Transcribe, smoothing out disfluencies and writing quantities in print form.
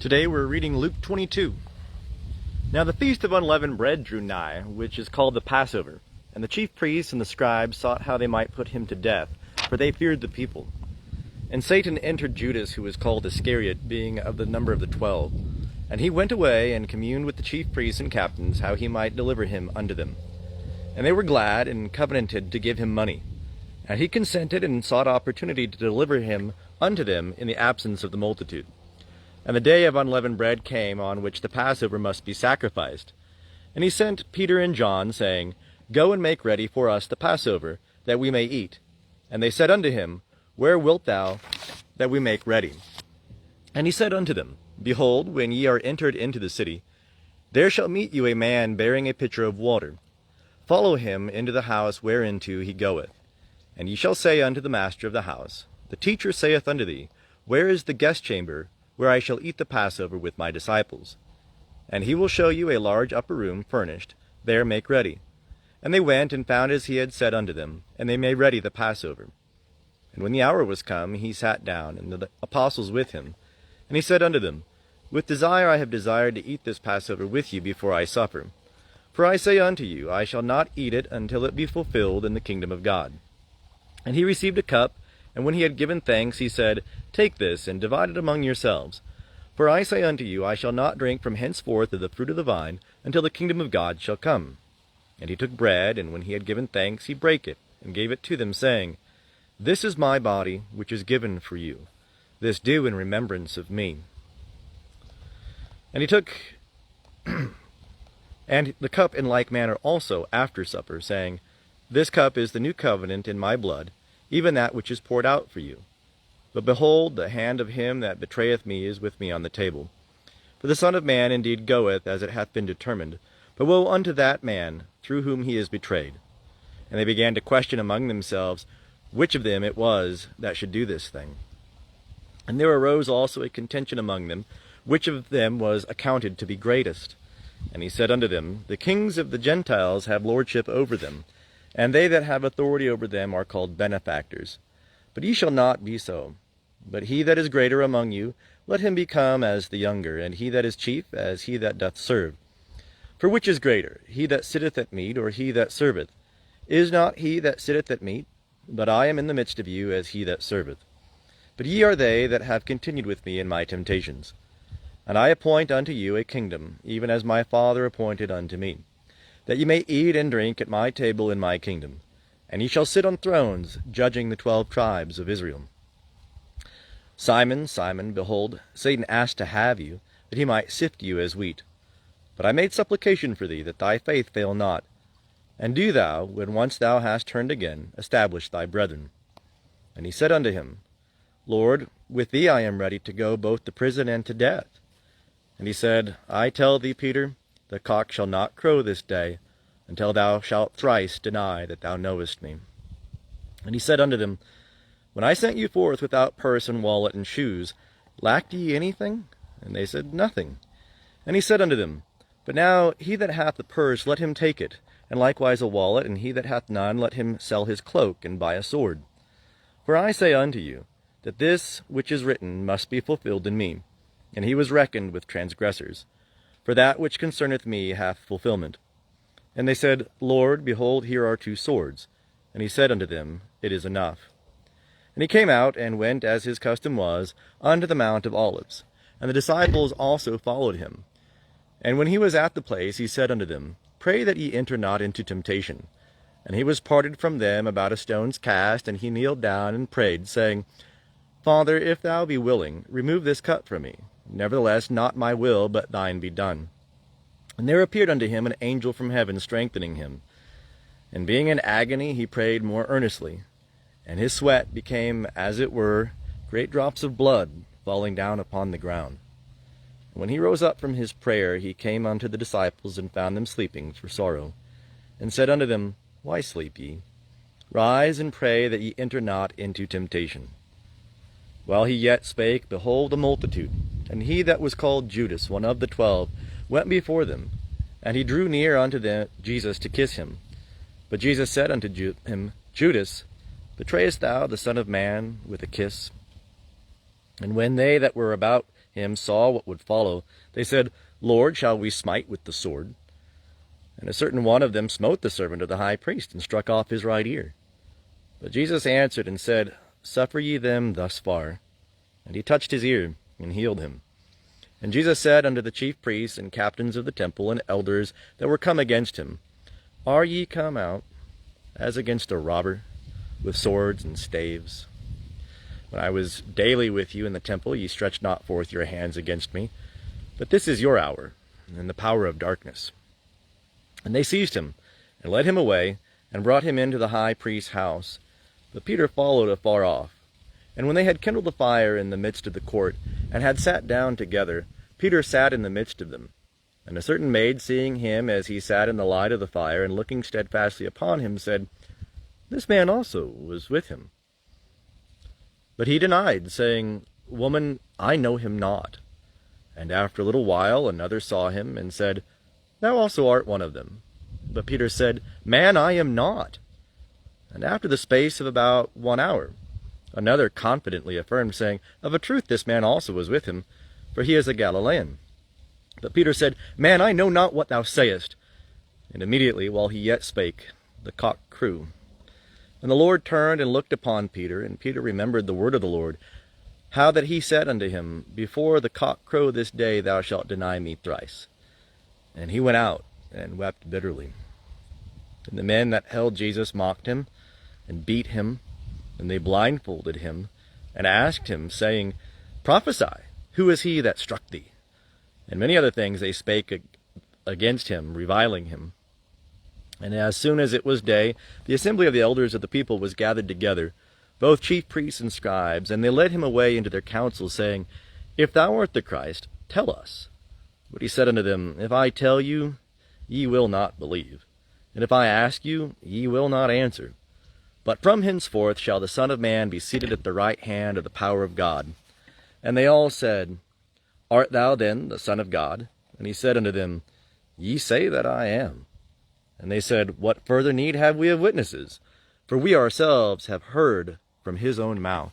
Today we're reading Luke 22. Now the feast of unleavened bread drew nigh, which is called the Passover. And the chief priests and the scribes sought how they might put him to death, for they feared the people. And Satan entered Judas, who was called Iscariot, being of the number of the 12. And he went away and communed with the chief priests and captains, how he might deliver him unto them. And they were glad and covenanted to give him money. And he consented and sought opportunity to deliver him unto them in the absence of the multitude. And the day of unleavened bread came, on which the Passover must be sacrificed. And he sent Peter and John, saying, Go and make ready for us the Passover, that we may eat. And they said unto him, Where wilt thou that we make ready? And he said unto them, Behold, when ye are entered into the city, there shall meet you a man bearing a pitcher of water. Follow him into the house whereinto he goeth. And ye shall say unto the master of the house, The teacher saith unto thee, Where is the guest chamber, where I shall eat the Passover with my disciples? And he will show you a large upper room furnished, there make ready. And they went and found as he had said unto them, and they made ready the Passover. And when the hour was come, he sat down, and the apostles with him. And he said unto them, With desire I have desired to eat this Passover with you before I suffer. For I say unto you, I shall not eat it until it be fulfilled in the kingdom of God. And he received a cup, and when he had given thanks, he said, Take this, and divide it among yourselves. For I say unto you, I shall not drink from henceforth of the fruit of the vine, until the kingdom of God shall come. And he took bread, and when he had given thanks, he brake it, and gave it to them, saying, This is my body, which is given for you. This do in remembrance of me. And he took and the cup in like manner also after supper, saying, This cup is the new covenant in my blood, even that which is poured out for you. But behold, the hand of him that betrayeth me is with me on the table. For the Son of Man indeed goeth, as it hath been determined, but woe unto that man, through whom he is betrayed. And they began to question among themselves, which of them it was that should do this thing. And there arose also a contention among them, which of them was accounted to be greatest. And he said unto them, The kings of the Gentiles have lordship over them, and they that have authority over them are called benefactors. But ye shall not be so. But he that is greater among you, let him become as the younger, and he that is chief as he that doth serve. For which is greater, he that sitteth at meat, or he that serveth? Is not he that sitteth at meat? But I am in the midst of you as he that serveth. But ye are they that have continued with me in my temptations. And I appoint unto you a kingdom, even as my Father appointed unto me, that ye may eat and drink at my table in my kingdom. And ye shall sit on thrones, judging the 12 tribes of Israel. Simon, Simon, behold, Satan asked to have you, that he might sift you as wheat. But I made supplication for thee, that thy faith fail not. And do thou, when once thou hast turned again, establish thy brethren. And he said unto him, Lord, with thee I am ready to go both to prison and to death. And he said, I tell thee, Peter, the cock shall not crow this day, until thou shalt thrice deny that thou knowest me. And he said unto them, When I sent you forth without purse and wallet and shoes, lacked ye anything? And they said, Nothing. And he said unto them, But now he that hath the purse, let him take it, and likewise a wallet, and he that hath none, let him sell his cloak, and buy a sword. For I say unto you, that this which is written must be fulfilled in me. And he was reckoned with transgressors. For that which concerneth me hath fulfillment. And they said, Lord, behold, here are 2 swords. And he said unto them, It is enough. And he came out, and went, as his custom was, unto the Mount of Olives. And the disciples also followed him. And when he was at the place, he said unto them, Pray that ye enter not into temptation. And he was parted from them about a stone's cast, and he kneeled down and prayed, saying, Father, if thou be willing, remove this cup from me. Nevertheless, not my will, but thine be done. And there appeared unto him an angel from heaven, strengthening him. And being in agony, he prayed more earnestly. And his sweat became, as it were, great drops of blood falling down upon the ground. And when he rose up from his prayer, he came unto the disciples, and found them sleeping for sorrow, and said unto them, Why sleep ye? Rise and pray that ye enter not into temptation. While he yet spake, behold, a multitude, and he that was called Judas, one of the 12, went before them. And he drew near unto Jesus to kiss him. But Jesus said unto him, Judas, betrayest thou the Son of Man with a kiss? And when they that were about him saw what would follow, they said, Lord, shall we smite with the sword? And a certain one of them smote the servant of the high priest, and struck off his right ear. But Jesus answered and said, Suffer ye them thus far. And he touched his ear, and healed him. And Jesus said unto the chief priests and captains of the temple and elders that were come against him, Are ye come out, as against a robber, with swords and staves? When I was daily with you in the temple, ye stretched not forth your hands against me. But this is your hour, and the power of darkness. And they seized him, and led him away, and brought him into the high priest's house. But Peter followed afar off. And when they had kindled a fire in the midst of the court, and had sat down together, Peter sat in the midst of them. And a certain maid, seeing him as he sat in the light of the fire, and looking steadfastly upon him, said, This man also was with him. But he denied, saying, Woman, I know him not. And after a little while another saw him, and said, Thou also art one of them. But Peter said, Man, I am not. And after the space of about 1 hour, another confidently affirmed, saying, Of a truth this man also was with him, for he is a Galilean. But Peter said, Man, I know not what thou sayest. And immediately, while he yet spake, the cock crew. And the Lord turned and looked upon Peter, and Peter remembered the word of the Lord, how that he said unto him, Before the cock crow this day thou shalt deny me thrice. And he went out, and wept bitterly. And the men that held Jesus mocked him, and beat him, and they blindfolded him, and asked him, saying, Prophesy, who is he that struck thee? And many other things they spake against him, reviling him. And as soon as it was day, the assembly of the elders of the people was gathered together, both chief priests and scribes, and they led him away into their council, saying, If thou art the Christ, tell us. But he said unto them, If I tell you, ye will not believe. And if I ask you, ye will not answer. But from henceforth shall the Son of Man be seated at the right hand of the power of God. And they all said, Art thou then the Son of God? And he said unto them, Ye say that I am. And they said, What further need have we of witnesses? For we ourselves have heard from his own mouth.